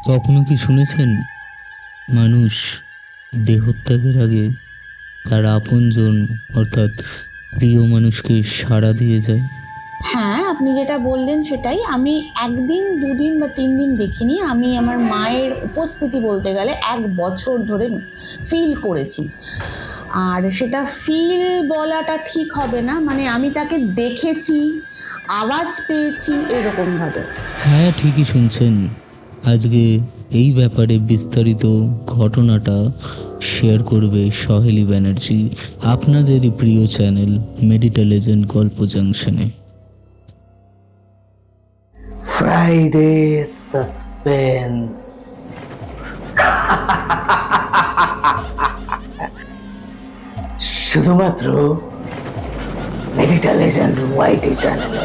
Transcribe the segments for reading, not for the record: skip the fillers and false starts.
কখনো কি শুনেছেন মানুষ দেহত্যাগের আগে তার আপনজন অর্থাৎ প্রিয় মানুষকে সাড়া দিয়ে যায়? হ্যাঁ, আপনি যেটা বললেন সেটাই। আমি একদিন, দুদিন বা 3 দিন দেখিনি। আমি আমার মায়ের উপস্থিতি বলতে গেলে 1 বছর ধরে ফিল করেছি। আর সেটা ফিল বলাটা ঠিক হবে না, মানে আমি তাকে দেখেছি, আওয়াজ পেয়েছি এরকমভাবে। হ্যাঁ, ঠিকই শুনছেন। আজকে এই ব্যাপারে বিস্তারিত ঘটনাটা শেয়ার করবে সহেলি ব্যানার্জি আপনাদেরই প্রিয় চ্যানেল মেডিটেলেজেন্ট গল্প জাংশনে। Friday suspense. শুধুমাত্র মেডিটেলেজেন্ট ওয়াইটি চ্যানেলে।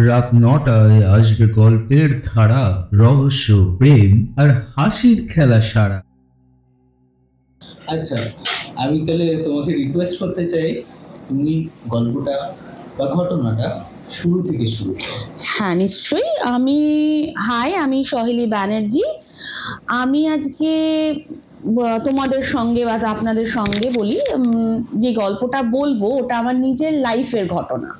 রাত 9টায় আসবে গল্পের ধারা, রহস্য, প্রেম আর হাসির খেলা সারা। আচ্ছা, আমি তাহলে তোমাকে রিকোয়েস্ট করতে চাই, তুমি গল্পটা বা ঘটনাটা শুরু থেকে শুরু করো। হ্যাঁ, নিশ্চয়ই। আমি সহেলি ব্যানার্জি। আমি আজকে তোমাদের সঙ্গে বা আপনাদের সঙ্গে বলি, যে গল্পটা বলবো ওটা আমার নিজের লাইফের ঘটনা।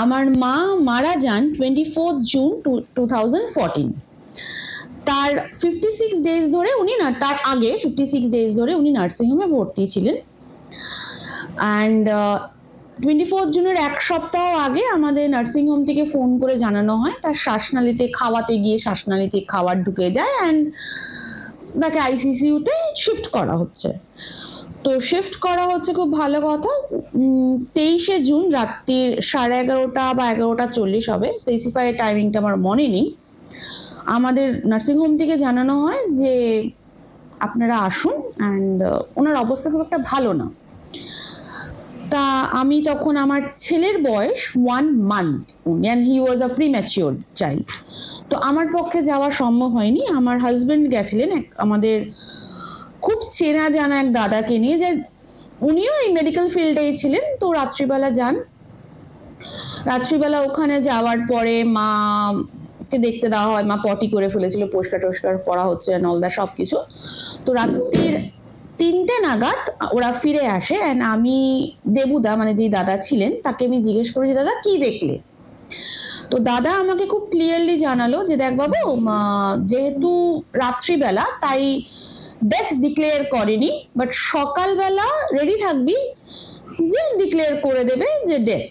আমার মা মারা যান 24 জুন 2014। তার 56 ডেজ ধরে তার আগে 56 ডেজ ধরে উনি নার্সিংহোমে ভর্তি ছিলেন। অ্যান্ড 24 জুনের 1 সপ্তাহ আগে আমাদের নার্সিংহোম থেকে ফোন করে জানানো হয় তার শ্বাসনালীতে খাওয়াতে গিয়ে শ্বাসনালীতে খাবার ঢুকে যায় অ্যান্ড তাকে আইসিসিউতে শিফট করা হচ্ছে। তো শিফট করা হচ্ছে, খুব ভালো কথা। 23শে জুন রাত্রির 11:30 বা 11:40 হবে, স্পেসিফাই টাইমিংটা আমার মনে নেই। আমাদের নার্সিংহোম থেকে জানানো হয় যে আপনারা আসুন, অ্যান্ড ওনার অবস্থা খুব একটা ভালো না। তা আমি তখন, আমার ছেলের বয়স 1 month and he was a premature child. তো আমার পক্ষে যাওয়া সম্ভব হয়নি। আমার হাজব্যান্ড গেছিলেন আমাদের খুব চেনা জানা এক দাদাকে নিয়ে, যে উনিও এই মেডিকেল ফিল্ডেই ছিলেন। তো রাত্রিবেলা যান। রাত্রিবেলা ওখানে যাওয়ার পরে মাকে দেখতে দেওয়া হয়। মা পটি করে ফেলেছিল, পরিষ্কার টস্কার করা হচ্ছে নলদা সব কিছু। তো রাত্রির 3টে নাগাদ ওরা ফিরে আসে অ্যান্ড আমি দেবুদা, মানে যেই দাদা ছিলেন, তাকে আমি জিজ্ঞেস করেছি, দাদা কি দেখলে? তো দাদা আমাকে খুব ক্লিয়ারলি জানালো যে দেখ বাবু, যেহেতু রাত্রিবেলা তাই ডেথ ডিক্লেয়ার করেনি, বাট সকালবেলা রেডি থাকবি যে ডিক্লেয়ার করে দেবে যে ডেথ।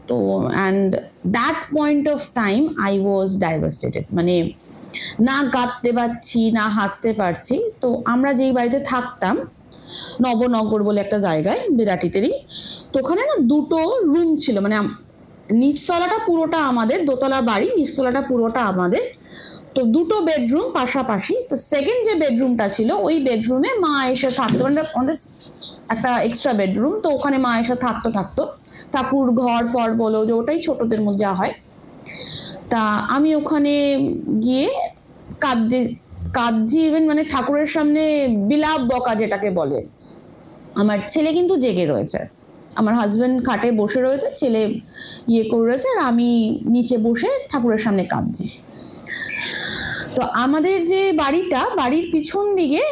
তো and that point of time I was devastated, মানে না কাঁদতে পারছি না হাসতে পারছি। তো আমরা যেই বাড়িতে থাকতাম, নবনগর বলে একটা জায়গায়, বিরাটিতেরই, তো ওখানে না 2টো রুম ছিল, মানে নিচতলাটা পুরোটা আমাদের, দোতলা বাড়ি, নিচতলাটা পুরোটা আমাদের। তো 2টো বেডরুম পাশাপাশি। তো সেকেন্ড যে বেডরুমটা ছিল, ওই বেডরুমে মা এসে থাকতো, মানে আমাদের একটা এক্সট্রা বেডরুম। তো ওখানে মা এসে থাকতো ঠাকুর ঘর ফর বলো, যে ওটাই ছোটদের মধ্যে হয়। তা আমি ওখানে গিয়ে কাঁদছি ইভেন, মানে ঠাকুরের সামনে বিলাপ বকা যেটাকে বলে। আমার ছেলে কিন্তু জেগে রয়েছে, আমার হাজব্যান্ড খাটে বসে রয়েছে, ছেলে করে রয়েছে, আর আমি নিচে বসে ঠাকুরের সামনে কাঁদছি। তো আমাদের যে বাড়িটা, বাড়ির পিছন দিকে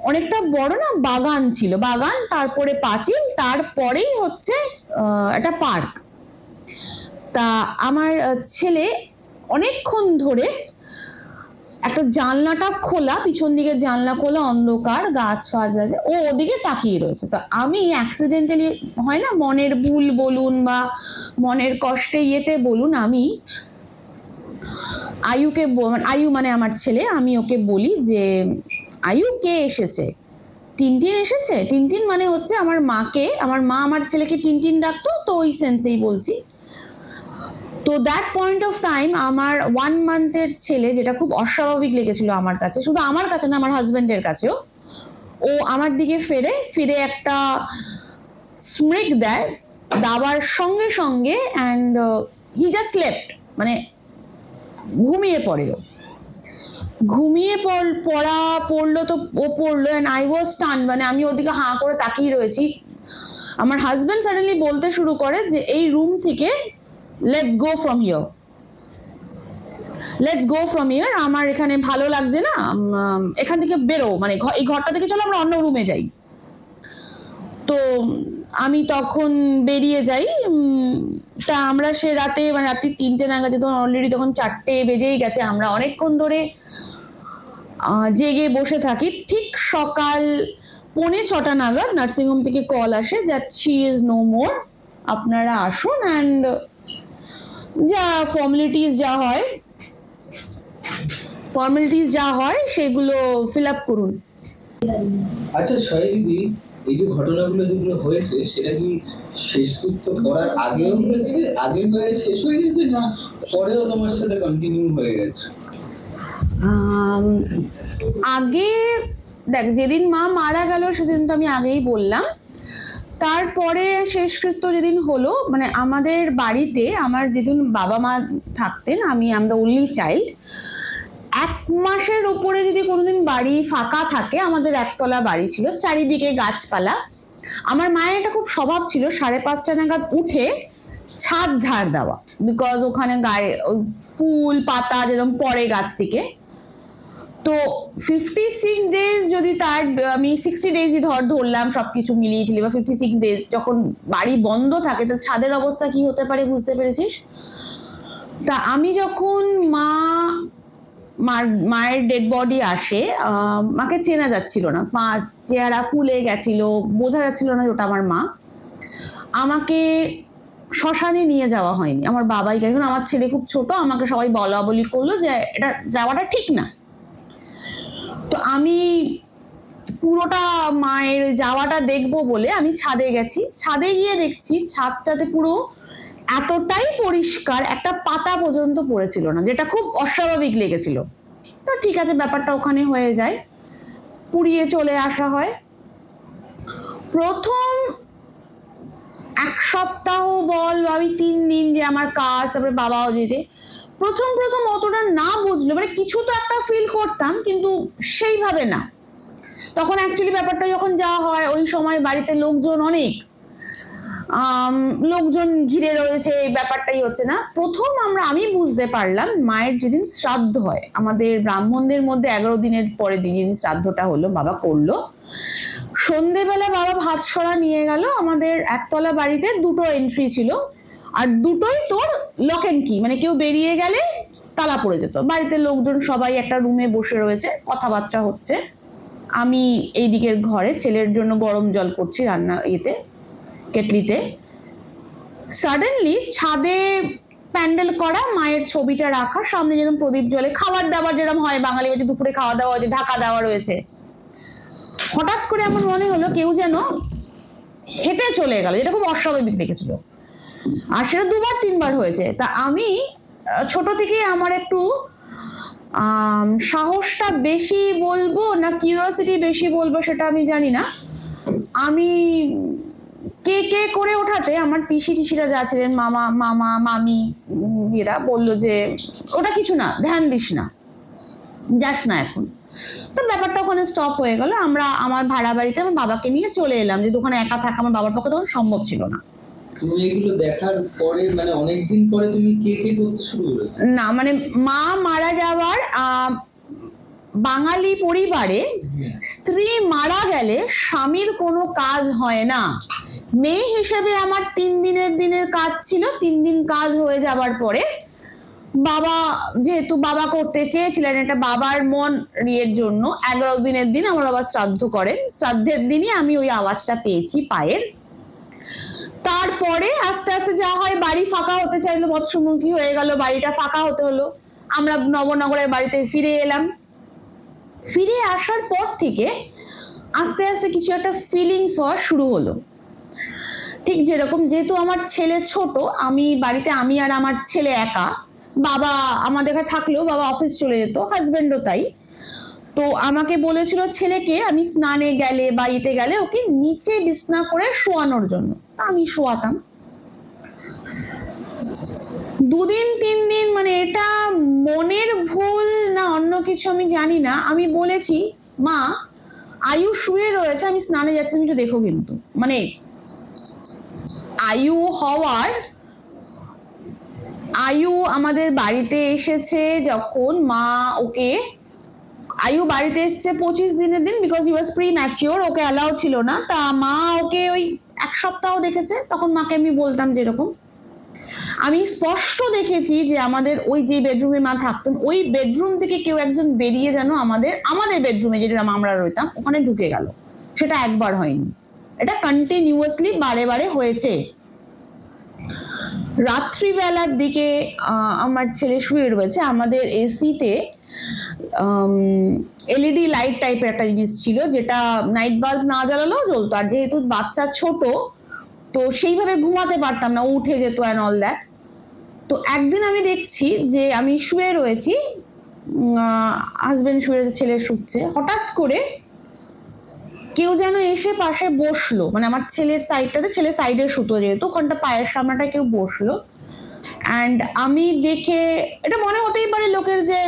অনেকটা বড় না বাগান ছিল, বাগান, তারপরে পাঁচিল, তারপরেই হচ্ছে একটা পার্ক। তা আমার ছেলে অনেকক্ষণ ধরে একটা জানলাটা খোলা, পিছন দিকে জানলা খোলা, অন্ধকার, গাছ ফাছ আছে, ও ওদিকে তাকিয়ে রয়েছে। তো আমি অ্যাক্সিডেন্টালি, হয় না মনের ভুল বলুন বা মনের কষ্টে বলুন, আমি আয়ু মানে আমার ছেলে, আমি ওকে বলি যে আয়ু, কে এসেছে? টিনটিন এসেছে। টিনটিন মানে হচ্ছে আমার মাকে, আমার মা আমার ছেলেকে টিনটিন ডাকতো, তো ওই সেন্সেই বলছি। তো দ্যাট পয়েন্ট অফ টাইম আমার 1 মান্থের ছেলে, যেটা খুব অস্বাভাবিক লেগেছিল আমার কাছে, শুধু আমার কাছে না, আমার হাজব্যান্ডের কাছেও, ও আমার দিকে ফিরে একটা স্মৃক দেয়, দাবার সঙ্গে সঙ্গে, অ্যান্ড হি জাস্ট স্লেপ্ট, মানে ঘুমিয়ে পড়ে। ঘুমিয়ে পড়লো, তো ও পড়লো, অ্যান্ড আই ওয়াজ স্টান্ড, মানে আমি ওদিকে হাঁ করে তাকিয়ে রয়েছি। আমার হাজব্যান্ড সাডেনলি বলতে শুরু করে যে এই রুম থেকে let's go from here. Let's go from here, আমার এখানে ভালো লাগছে না, এখান থেকে বেরো, মানে এই ঘরটা থেকে চলো আমরা অন্য রুমে যাই। তো আমি তখন বেরিয়ে যাই। তা আমরা সে রাতে, মানে রাত্রি 3টে নাগাদ, যেহেতু অলরেডি তখন 4টে বেজেই গেছে, আমরা অনেকক্ষণ ধরে জেগে বসে থাকি। ঠিক সকাল 5:45 নাগাদ নার্সিংহোম থেকে কল আসে that she is no more, আপনারা আসুন অ্যান্ড যা ফর্মালিটিস যা হয় সেগুলো ফিল আপ করুন। আচ্ছা সহেলিদি, এই যে ঘটনাগুলো যেগুলো হয়েছে সেটা কি শেষকৃত্য করার আগেও হয়েছে, আগে হয়ে শেষ হয়ে গেছে, না পরেও তোমার সাথে কন্টিনিউ হয়ে গেছে? আগে দেখ, যেদিন মা মারা গেল সেদিন তো আমি আগেই বললাম। তারপরে শেষকৃত্য যেদিন হলো, মানে আমাদের বাড়িতে আমার যেদিন বাবা মা থাকতেন, আমি দ্য ওনলি চাইল্ড, 1 মাসের উপরে যদি কোনোদিন বাড়ি ফাঁকা থাকে, আমাদের একতলা বাড়ি ছিল, চারিদিকে গাছপালা, আমার মায়ের এটা খুব স্বভাব ছিল 5:30 নাগাদ উঠে ছাদ ঝাড় দেওয়া, বিকজ ওখানে গায়ে ফুল পাতা যেরকম পড়ে গাছ থেকে। তো 56 ডেজ যদি তার, আমি 60 ডেজই ধরলাম সবকিছু মিলিয়ে ফেলি, বা 56 ডেজ যখন বাড়ি বন্ধ থাকে, তো ছাদের অবস্থা কি হতে পারে বুঝতে পেরেছিস? তা আমি যখন মায়ের ডেড বডি আসে, মাকে চেনা যাচ্ছিল না, মা চেহারা ফুলে গেছিল, বোঝা যাচ্ছিল না ওটা আমার মা। আমাকে শ্মশানে নিয়ে যাওয়া হয়নি, আমার বাবাই গেছে। আমার ছেলে খুব ছোট, আমাকে সবাই বলা বলি করলো যে এটা যাওয়াটা ঠিক না। তো আমি পুরোটা মায়ের যাওয়াটা দেখবো বলে আমি ছাদে গেছি। ছাদে গিয়ে দেখছি ছাদটাতে পুরো এতটাই পরিষ্কার, একটা পাতা পর্যন্ত পড়েছিল না, যেটা খুব অস্বাভাবিক লেগেছিল। তো ঠিক আছে, ব্যাপারটা ওখানে হয়ে যায়, পুড়িয়ে চলে আসা হয়। প্রথম 1 সপ্তাহ বল, আমি 3 দিন যে আমার কাজ, তারপরে বাবাও যেতে, প্রথম অতটা না বুঝলো, মানে কিছু তো একটা ফিল করতাম কিন্তু সেইভাবে না। তখন অ্যাকচুয়ালি ব্যাপারটা যখন যাওয়া হয়, ওই সময় বাড়িতে লোকজন অনেক, লোকজন ঘিরে রয়েছে, এই ব্যাপারটাই হচ্ছে না। প্রথম আমি বুঝতে পারলাম মায়ের যেদিন শ্রাদ্ধ হয়, আমাদের ব্রাহ্মণদের মধ্যে 11 দিনের পরে যেদিন শ্রাদ্ধটা হলো, বাবা করলো, সন্ধেবেলা বাবা ভাত সরা নিয়ে গেল। আমাদের একতলা বাড়িতে 2টো এন্ট্রি ছিল, আর দুটোই তোর লক এন্ড কি, মানে কেউ বেরিয়ে গেলে তালা পড়ে যেত। বাড়িতে লোকজন সবাই একটা রুমে বসে রয়েছে, কথাবার্তা হচ্ছে। আমি এই দিকের ঘরে ছেলের জন্য গরম জল করছি রান্না কেটলিতে। সাডেনলি ছাদে প্যান্ডেল করা, মায়ের ছবিটা রাখা, সামনে যেরকম প্রদীপ জ্বলে, খাবার দাবার যেরকম হয় বাঙালি বাড়িতে দুপুরে খাওয়া দাওয়া আছে, ঢাকা দেওয়া রয়েছে। হঠাৎ করে আমার মনে হলো কেউ যেন হেঁটে চলে গেল, যেটা খুব অস্বাভাবিক দেখেছিল, আর সেটা 2-3 বার হয়েছে। তা আমি ছোট থেকে আমার একটু সাহসটা বেশি বলবো না কিউরিওসিটি বেশি বলবো সেটা আমি জানি না, আমি কে করে ওঠাতে আমার পিসি টিসিরা যা ছিলেন, মামা মামি, এরা বললো যে ওটা কিছু না, ধ্যান দিস না, যাস না এখন। তো ব্যাপারটা ওখানে স্টপ হয়ে গেল। আমরা আমার ভাড়া বাড়িতে আমার বাবাকে নিয়ে চলে এলাম, যেহেতু ওখানে একা থাকা আমার বাবার পক্ষে তখন সম্ভব ছিল না। তুমি এগুলো দেখার পরে, মানে অনেকদিন পরে তুমি কে করতে শুরু করেছো? না, মানে মা মারা যাওয়ার বাঙালি পরিবারে স্ত্রী মারা গেলে স্বামীর কোনো কাজ হয় না। মেয়ে হিসেবে আমার 3 দিনের কাজ ছিল। 3 দিন কাজ হয়ে যাবার পরে বাবা, যেহেতু বাবা করতে চেয়েছিলেন, এটা বাবার মন ইয়ের জন্য, 11 দিনের দিন আমার বাবা শ্রাদ্ধ করেন। শ্রাদ্ধের দিনই আমি ওই আওয়াজটা পেয়েছি পায়ের। তারপরে আস্তে আস্তে যা হয়, বাড়ি ফাঁকা হতে চাইলো, মৎস্যমুখী হয়ে গেল, বাড়িটা ফাঁকা হতে হলো। আমরা নবনগরের বাড়িতে ফিরে এলাম। ফিরে আসার পর থেকে আস্তে আস্তে কিছু একটা ফিলিংস হওয়া শুরু হলো। ঠিক যেরকম, যেহেতু আমার ছেলে ছোট, আমি বাড়িতে আমি আর আমার ছেলে একা, বাবা আমাদের কাছে থাকলেও বাবা অফিস চলে যেত, হাজবেন্ডও তাই। তো আমাকে বলেছিল ছেলেকে আমি স্নানে গেলে বা ইতে গেলে ওকে নিচে বিছনা করে শোয়ানোর জন্য, আমি শোয়াতাম। 2 দিন 3 দিন, মানে এটা মনের ভুল না অন্য কিছু আমি জানি না, আমি বলেছি মা আয়ু শুয়ে রয়েছে, আমি স্নানে যাচ্ছি, তুমি একটু দেখো। কিন্তু মানে আয়ু হওয়ার আয়ু আমাদের বাড়িতে এসেছে যখন মা ওকে, আয়ু বাড়িতে এসছে 25 দিনের দিন, because he was pre mature, okay allow ছিল না। তা মা ওকে ওই 1 সপ্তাহ দেখেছে। তখন মাকে আমি বলতাম যেরকম, আমি স্পষ্ট দেখেছি যে আমাদের ওই যে বেডরুমে মা থাকতেন, ওই বেডরুম থেকে কেউ একজন বেরিয়ে যেন আমাদের বেডরুমে যেটা আমরা রইতাম ওখানে ঢুকে গেল। সেটা একবার হয়নি, এটা কন্টিনিউয়াসলি বারে বারে হয়েছে। রাত্রিবেলার দিকে আমার ছেলে শুয়ে রয়েছে, আমাদের এসিতে এলইডি লাইট টাইপের একটা জিনিস ছিল, যেটা নাইট বাল্ব না জ্বালালেও জ্বলতো। আর যেহেতু বাচ্চা ছোট, তো সেইভাবে ঘুমাতে পারতাম না, উঠে যেত অ্যান্ড অল দ্যাট। তো একদিন আমি দেখছি যে আমি শুয়ে রয়েছি, হাজবেন্ড শুয়ে রয়েছে, ছেলে শুচ্ছে, হঠাৎ করে কেউ যেন এসে পাশে বসলো, মানে আমার ছেলের সাইডটাতে, ছেলে সাইডে শুতো যেহেতু, ওখানটা পায়ের সামনেটা কেউ বসলো। অ্যান্ড আমি দেখে, এটা মনে হতেই পারে লোকের যে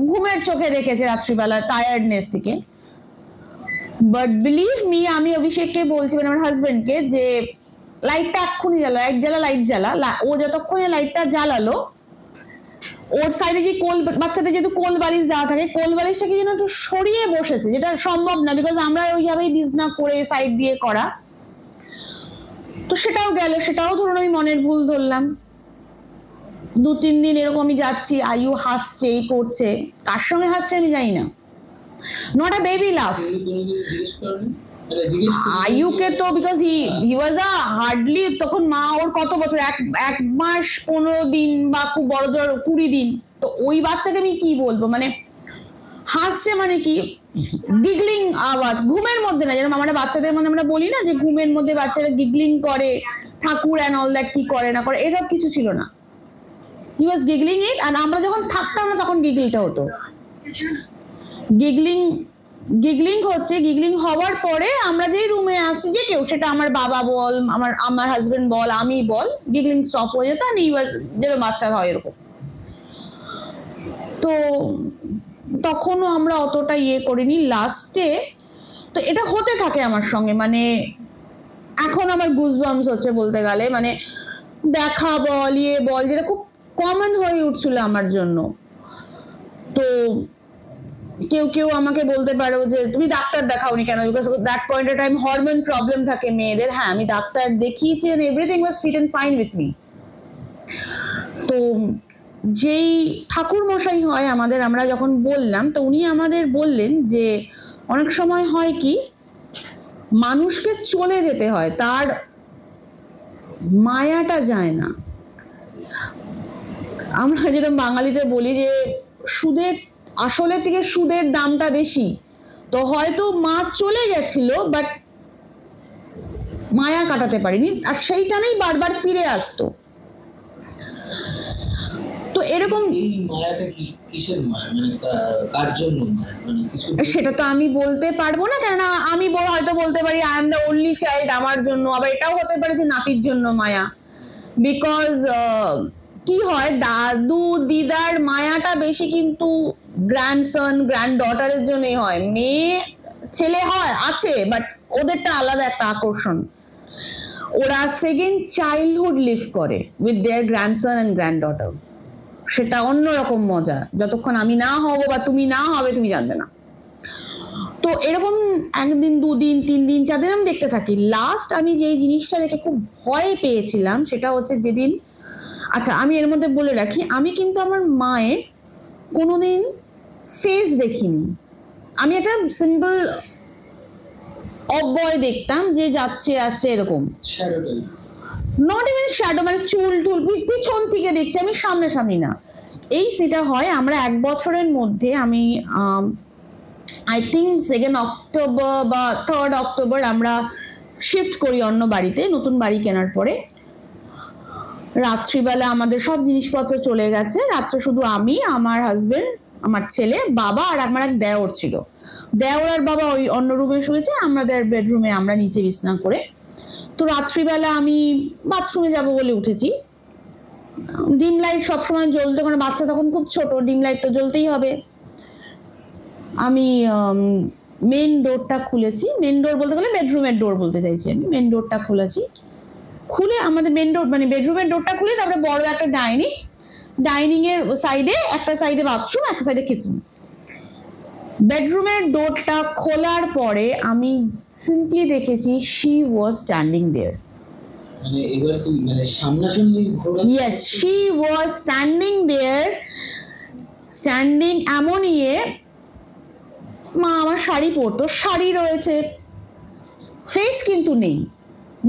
ঘুমের চোখে দেখেছে রাত্রিবেলা টায়ার্ডনেস থেকে, বাট বিলিভ মি, আমি অভিষেককে বলছি, মানে আমার হাজবেন্ডকে, যে লাইটটা এক্ষুনি জ্বালা, লাইট জ্বালা। ও যতক্ষণে লাইটটা জ্বালালো, ওর সাইডে যে বাচ্চাদের যেহেতু কোল বালিশ দেওয়া থাকে, কোল বালিশটাকে যেন একটু সরিয়ে বসেছে, যেটা সম্ভব না, বিকজ আমরা ওইভাবেই বিছনা করে সাইড দিয়ে করা। তো সেটাও গেল, সেটাও ধরুন আমি মনের ভুল ধরলাম। 2-3 দিন এরকম আমি যাচ্ছি, আয়ু হাসছে, এই করছে, কার সঙ্গে হাসছে আমি জানি না, নট আ বেবি লাভ। আয়ুকে তো because he was a hardly, তখন মা ওর কত বছর, 1 মাস 15 দিন বা খুব বড় জোর 20 দিন। তো ওই বাচ্চাকে আমি কি বলবো, মানে হাসছে মানে কি, গিগলিং আওয়াজ, ঘুমের মধ্যে না, যেরকম আমরা বাচ্চাদের মধ্যে আমরা বলি না যে ঘুমের মধ্যে বাচ্চারা গিগলিং করে, ঠাকুর অ্যান্ড অল দ্যাট, কি করে না করে, এসব কিছু ছিল না। হি ওয়াজ গিগলিং ইট, আর আমরা যখন থাকতাম না তখন গিগলটা হতো। গিগলিং হচ্ছে, গিগলিং হওয়ার পরে আমরা যেই রুমে আসছি, যে কেউ, সেটা আমার বাবা বল, আমার হাজবেন্ড বল, আমি বল, গিগলিং স্টপ হয়ে যেত। আর যেরকম বাচ্চা হয় এরকম। তো তখনও আমরা অতটা করিনি। লাস্টে তো এটা হতে থাকে আমার সঙ্গে, মানে এখন আমার গুজবাম্পস হচ্ছে বলতে গেলে, মানে দেখা বল, বল, যেটা খুব কমন হয়ে উঠছিল আমার জন্য। তো কেউ আমাকে বলতে পারো যে তুমি ডাক্তার দেখাওনি কেন, because that point of time hormone problem থাকে মেয়েদের। হ্যাঁ, আমি ডাক্তার দেখিয়েছি, and everything was fit and fine with me. তো যেই ঠাকুর মশাই হয় আমাদের, আমরা যখন বললাম, তো উনি আমাদের বললেন যে অনেক সময় হয় কি, মানুষকে চলে যেতে হয়, তার মায়াটা যায় না। আমরা যেরকম বাঙালিতে বলি যে সুদের, আসলে থেকে সুদের দামটা বেশি। তো হয়তো মা চলে গেছিল, বাট মায়া কাটাতে পারিনি, আর সেইটানেই বারবার ফিরে আসতো। তো এরকম, এই মায়াটা কিসের মায়া, মানে কার জন্য মায়া, মানে কিছু সেটা তো আমি বলতে পারবো না, কেননা আমি হয়তো বলতে পারি I am the only child, আমার জন্য, আবার এটাও হতে পারে যে নাতির জন্য মায়া। বিকজ কি হয়, দাদু দিদার মায়াটা বেশি কিন্তু গ্র্যান্ডসন গ্র্যান্ড ডটারের জন্যই হয়। মেয়ে ছেলে হয় আছে, বাট ওদেরটা আলাদা একটা আকর্ষণ। ওরা সেকেন্ড চাইল্ডহুড লিভ করে with their grandson and grand daughter. সেটা অন্যরকম মজা, যতক্ষণ আমি না হব বা তুমি না হবে তুমি জানবে না। তো এরকম 1 দিন 2 দিন 3 দিন 4 দিন আমি দেখতে থাকি। লাস্ট আমি যেই জিনিসটা দেখে খুব ভয় পেয়েছিলাম, সেটা হচ্ছে যেদিন, আচ্ছা আমি এর মধ্যে বলে রাখি, আমি কিন্তু আমার মায়ের কোনোদিন ফেস দেখিনি। আমি একটা সিম্পল অবয় দেখতাম, যে যাচ্ছে আসছে এরকম, নট ইভেন শ্যাডো, মানে চুল টুল পিছন থেকে দেখছি, আমি সামনাসামনি না। এই সেটা হয়, আমরা 1 বছরের মধ্যে, আমি আই থিঙ্ক 2 অক্টোবর বা 3 অক্টোবর আমরা শিফট করি অন্য বাড়িতে, নতুন বাড়ি কেনার পরে। রাত্রিবেলা আমাদের সব জিনিসপত্র চলে গেছে, রাত্রে শুধু আমি, আমার হাজবেন্ড, আমার ছেলে, বাবা আর আমার এক দেওর ছিল। দেওর আর বাবা ওই অন্য রুমে শুয়েছে, আমাদের বেডরুমে আমরা নিচে বিছনা করে। তো রাত্রিবেলা আমি বাথরুমে যাব বলে উঠেছি, ডিম লাইট সবসময় জ্বলতো, কারণ বাচ্চা তখন খুব ছোট, ডিম লাইট তো জ্বলতেই হবে। আমি মেন ডোরটা খুলেছি, মেন ডোর বলতে গেলে বেডরুমের ডোর বলতে চাইছি আমি, মেন ডোরটা খুলেছি, খুলে আমাদের মেন ডোর মানে বেডরুমের ডোরটা খুলে, তারপরে বড় একটা ডাইনিং, ডাইনিং এর সাইডে, একটা সাইডে বাথরুম, একটা সাইডে কিচেন। বেডরুমের ডোরটা খোলার পরে আমি সিম্পলি দেখেছি শি ওয়াজ স্ট্যান্ডিং দেয়ার। মানে এবার কি মানে সামনাসামনি ঘোরা? Yes, she was standing there, standing এমন মা আমার শাড়ি পরতো, শাড়ি রয়েছে, ফেস কিন্তু নেই,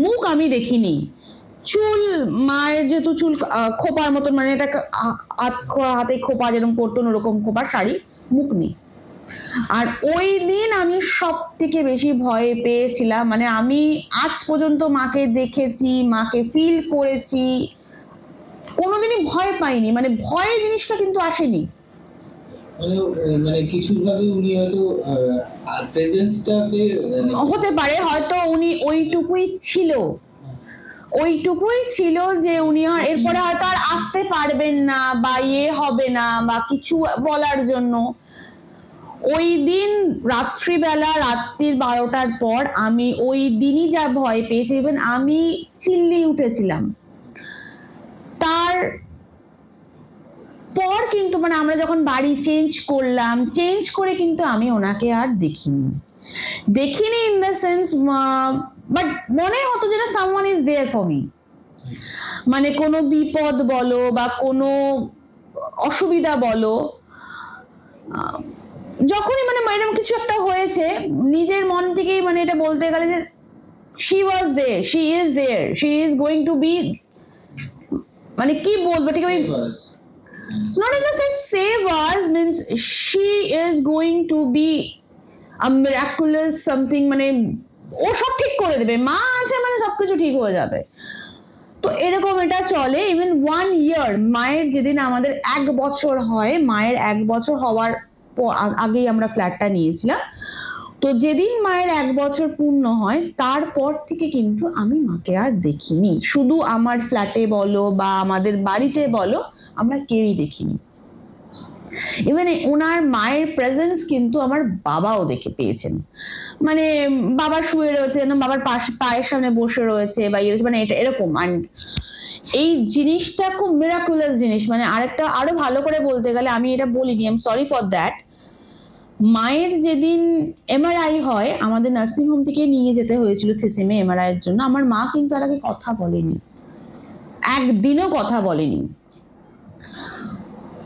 মুখ আমি দেখিনি, চুল মায়ের যেহেতু চুল খোপার মতন, মানে এটা হাতে খোপা যেরকম পরতো ওরকম খোপার শাড়ি, মুখ নেই। আর ওই দিন আমি সব থেকে বেশি ভয় পেয়েছিলাম, মানে আমি আজ পর্যন্ত মাকে দেখেছি, মাকে ফিল করেছি, কোনোদিনই ভয় পাইনি, মানে ভয় জিনিসটা কিন্তু আসেনি। মানে কিছু ভাবে উনি হয়তো প্রেজেন্সটাকে হতে পারে, হয়তো উনি ওইটুকুই ছিল যে উনি আর এরপরে হয়তো আর আসতে পারবেন না বা হবে না বা কিছু বলার জন্য। ওই দিন রাত্রিবেলা, রাত্রির 12টার পর আমি ওই দিনই যা ভয় পেয়েছি, ইভেন আমি চিল্লি উঠেছিলাম। তার পর কিন্তু মানে আমরা যখন বাড়ি চেঞ্জ করলাম, চেঞ্জ করে কিন্তু আমি ওনাকে আর দেখিনি ইন দ্য সেন্স, বাট মনে হতো যেন someone is there for me. মানে কোনো বিপদ বলো বা কোনো অসুবিধা বলো, যখনই মানে ম্যাডাম কিছু একটা হয়েছে, নিজের মন থেকেই মানে এটা বলতে গেলে যে she was there, she is there, she is going to be, মানে কি বলবো ঠিক আমি, not in the sense save us, means she is going to be a miraculous something, মানে ও সব ঠিক করে দেবে, মা আছে মানে সবকিছু ঠিক হয়ে যাবে। তো এরকম এটা চলে। ইভেন 1 year, মায়ের যেদিন আমাদের 1 বছর হয়, মায়ের 1 বছর হওয়ার আগেই আমরা ফ্ল্যাটটা নিয়েছিলাম, তো যেদিন মায়ের 1 বছর পূর্ণ হয় তারপর থেকে কিন্তু আমি মাকে আর দেখিনি। শুধু আমার ফ্ল্যাটে বলো বা আমাদের বাড়িতে বলো, আমরা কেউই দেখিনি। ইভেন ওনার মায়ের প্রেজেন্স কিন্তু আমার বাবাও দেখে পেয়েছেন, মানে বাবা শুয়ে রয়েছে, বাবার পায়ের সামনে বসে রয়েছে বা মানে এটা এরকম। অ্যান্ড এই জিনিসটা খুব মিরাকুলাস জিনিস। মানে আরেকটা আরো ভালো করে বলতে গেলে, আমি এটা বলিনি, I am sorry for that, মায়ের যেদিন এমআরআই হয়, আমাদের নার্সিংহোম থেকে নিয়ে যেতে হয়েছিল থিসিমে এমআরআই এর জন্য, আমার মা কিন্তু আর আগে কথা বলেনি, একদিনও কথা বলেনি।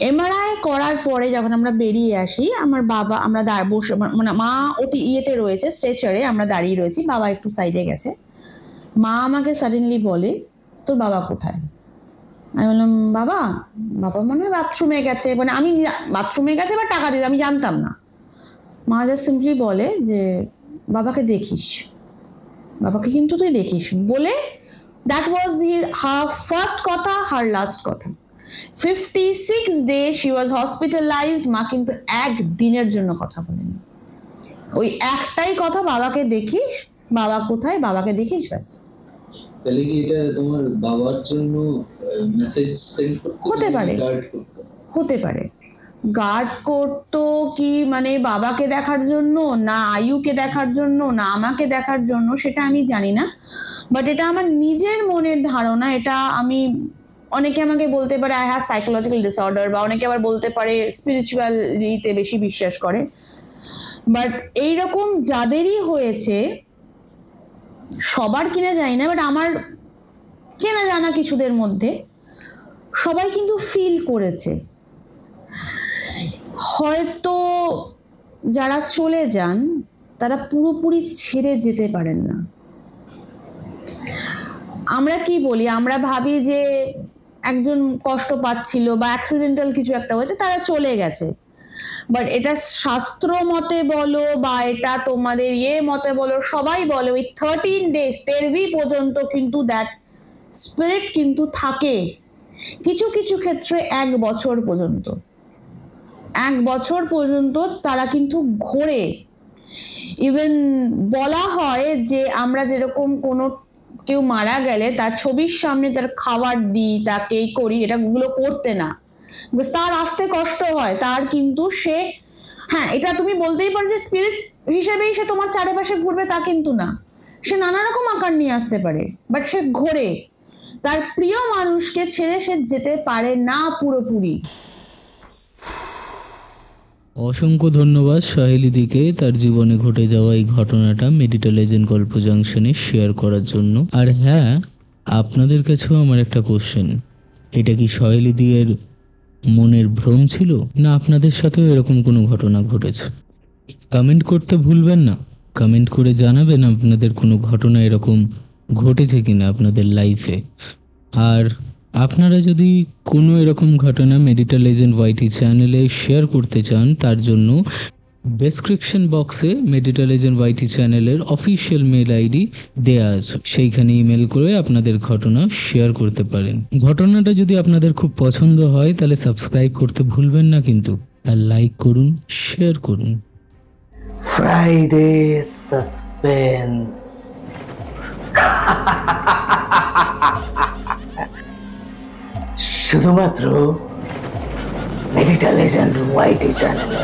এমআরআই করার পরে যখন আমরা বেরিয়ে আসি, আমার বাবা, আমরা বসে, মানে মা ওটি ইয়েতে রয়েছে, স্ট্রেচারে, আমরা দাঁড়িয়ে রয়েছি, বাবা একটু সাইডে গেছে, মা আমাকে সাডেনলি বলে, তোর বাবা কোথায়? আমি বললাম বাবা মনে হয় বাথরুমে গেছে, মানে আমি বাথরুমে গেছে বা টাকা দিতে, আমি জানতাম না। মা জাস্ট সিম্পলি বলে যে বাবাকে দেখিস, বাবাকে কিন্তু তুই দেখিস, বলে that was the her first কথা, হার লাস্ট কথা। 56 days she was hospitalized, মা কিন্তু একদিনের জন্য কথা বলেনি, ওই একটাই কথা, বাবাকে দেখিস, বাবা কোথায়, বাবাকে দেখিস, ব্যাস। তাহলে কি এটা তোমার বাবার জন্য মেসেজ সেন্ড করতে হতে পারে, হতে পারে গার্ড করতো কি, মানে বাবাকে দেখার জন্য না আয়ুকে দেখার জন্য না আমাকে দেখার জন্য, সেটা আমি জানি না, বাট এটা আমার নিজের মনের ধারণা। এটা আমি, অনেকে আমাকে বলতে পারে আই হ্যাভ সাইকোলজিক্যাল ডিসঅর্ডার, বা অনেকে আবার বলতে পারে স্পিরিচুয়ালিতে বেশি বিশ্বাস করে, বাট এইরকম যাদেরই হয়েছে, সবার কিনা জানি না, বাট আমার চেনা জানা কিছুদের মধ্যে সবাই কিন্তু ফিল করেছে। হয়তো যারা চলে যান তারা পুরোপুরি ছেড়ে যেতে পারেন না। আমরা কি বলি, আমরা ভাবি যে একজন কষ্ট পাচ্ছিল বা অ্যাক্সিডেন্টাল কিছু একটা হয়েছে, তারা চলে গেছে, বাট এটা শাস্ত্র মতে বলো বা এটা তোমাদের মতে বলো, সবাই বলে ওই 13 days 13 পর্যন্ত কিন্তু দ্যাট স্পিরিট কিন্তু থাকে, কিছু কিছু ক্ষেত্রে 1 বছর পর্যন্ত, 1 বছর পর্যন্ত তারা কিন্তু ঘোরে। ইভেন বলা হয় যে আমরা যেরকম কোনো কেউ মারা গেলে তার ছবির সামনে তার খাবার দিই, তাকে করি, এটা গুলো করতে না, তার আসতে কষ্ট হয়, তার কিন্তু সে, হ্যাঁ এটা তুমি বলতেই পারো যে স্পিরিট হিসেবেই সে তোমার চারিপাশে ঘুরবে, তা কিন্তু না, সে নানা রকম আকার নিয়ে আসতে পারে, বাট সে ঘোরে। তার প্রিয় মানুষকে ছেড়ে সে যেতে পারে না পুরোপুরি। অসংখ্য ধন্যবাদ সহেলিদিকে তার জীবনে ঘটে যাওয়া এই ঘটনাটা মেডিটেল এজেন্ট গল্প জাংশনে শেয়ার করার জন্য। আর হ্যাঁ, আপনাদের কাছেও আমার একটা কোশ্চেন, এটা কি সহেলিদি এর মনের ভ্রম ছিল, না আপনাদের সাথেও এরকম কোনো ঘটনা ঘটেছে? কমেন্ট করতে ভুলবেন না, কমেন্ট করে জানাবেন আপনাদের কোনো ঘটনা এরকম ঘটেছে কিনা আপনাদের লাইফে। আর আপনারা যদি কোনো এরকম ঘটনা মেডিটেল এজেন্ট ওয়াইটি চ্যানেলে শেয়ার করতে চান, তার জন্য ডেসক্রিপশন বক্সে মেডিটেল এজেন্ট ওয়াইটি চ্যানেলের অফিসিয়াল মেল আইডি দেয়া আছে, সেইখানে ইমেল করে আপনাদের ঘটনা শেয়ার করতে পারেন। ঘটনাটা যদি আপনাদের খুব পছন্দ হয় তাহলে সাবস্ক্রাইব করতে ভুলবেন না কিন্তু, আর লাইক করুন, শেয়ার করুন। ফ্রাইডে সাসপেন্স শুধুমাত্র মেডিটেল এজেন্ট ওয়াইটি চ্যানেলে।